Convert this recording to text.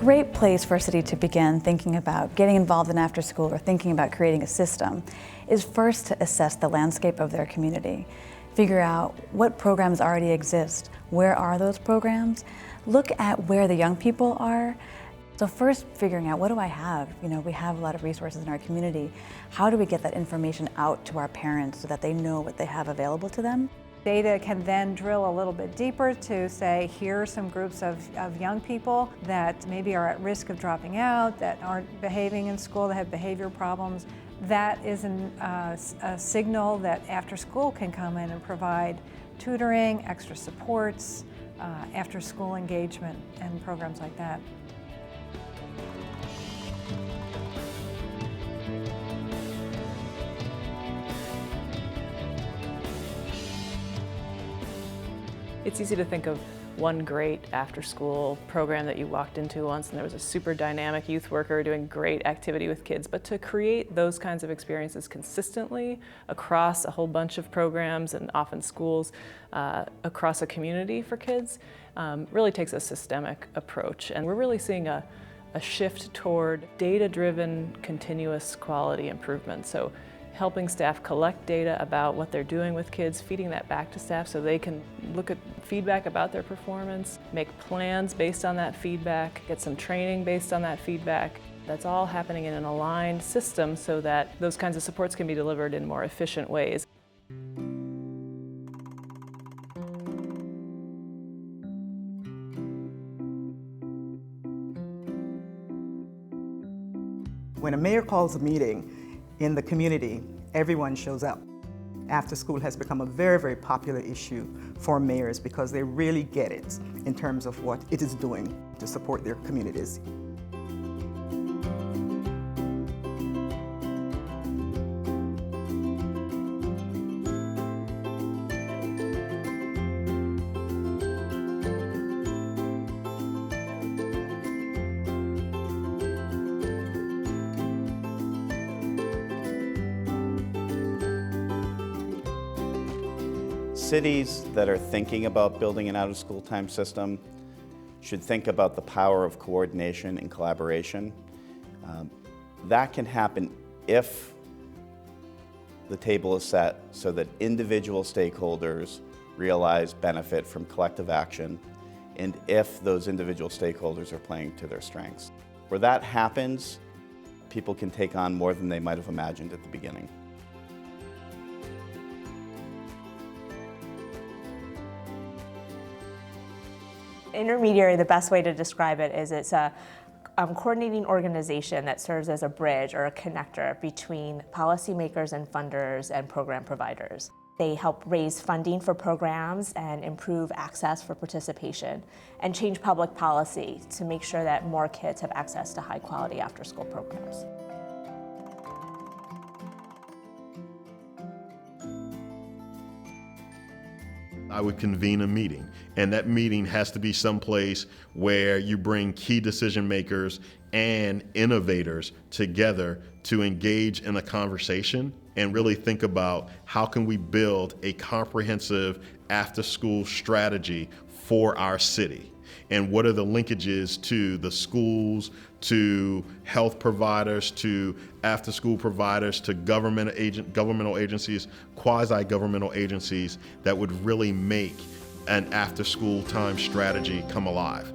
great place for a city to begin thinking about getting involved in after school or thinking about creating a system is first to assess the landscape of their community. Figure out what programs already exist, where are those programs, look at where the young people are. So first figuring out, what do I have? We have a lot of resources in our community. How do we get that information out to our parents so that they know what they have available to them? Data can then drill a little bit deeper to say, here are some groups of young people that maybe are at risk of dropping out, that aren't behaving in school, that have behavior problems. That is a signal that after school can come in and provide tutoring, extra supports, after school engagement and programs like that. It's easy to think of one great after-school program that you walked into once and there was a super dynamic youth worker doing great activity with kids, but to create those kinds of experiences consistently across a whole bunch of programs and often schools across a community for kids really takes a systemic approach. And we're really seeing a shift toward data-driven continuous quality improvement. So helping staff collect data about what they're doing with kids, feeding that back to staff so they can look at feedback about their performance, make plans based on that feedback, get some training based on that feedback. That's all happening in an aligned system so that those kinds of supports can be delivered in more efficient ways. When a mayor calls a meeting in the community, everyone shows up. After school has become a very, very popular issue for mayors because they really get it in terms of what it is doing to support their communities. Cities that are thinking about building an out-of-school time system should think about the power of coordination and collaboration. That can happen if the table is set so that individual stakeholders realize benefit from collective action, and if those individual stakeholders are playing to their strengths. Where that happens, people can take on more than they might have imagined at the beginning. Intermediary, the best way to describe it is it's a coordinating organization that serves as a bridge or a connector between policymakers and funders and program providers. They help raise funding for programs and improve access for participation and change public policy to make sure that more kids have access to high-quality after-school programs. I would convene a meeting, and that meeting has to be someplace where you bring key decision makers and innovators together to engage in a conversation and really think about how can we build a comprehensive after-school strategy for our city. And what are the linkages to the schools, to health providers, to after-school providers, to governmental agencies, quasi-governmental agencies that would really make an after-school time strategy come alive.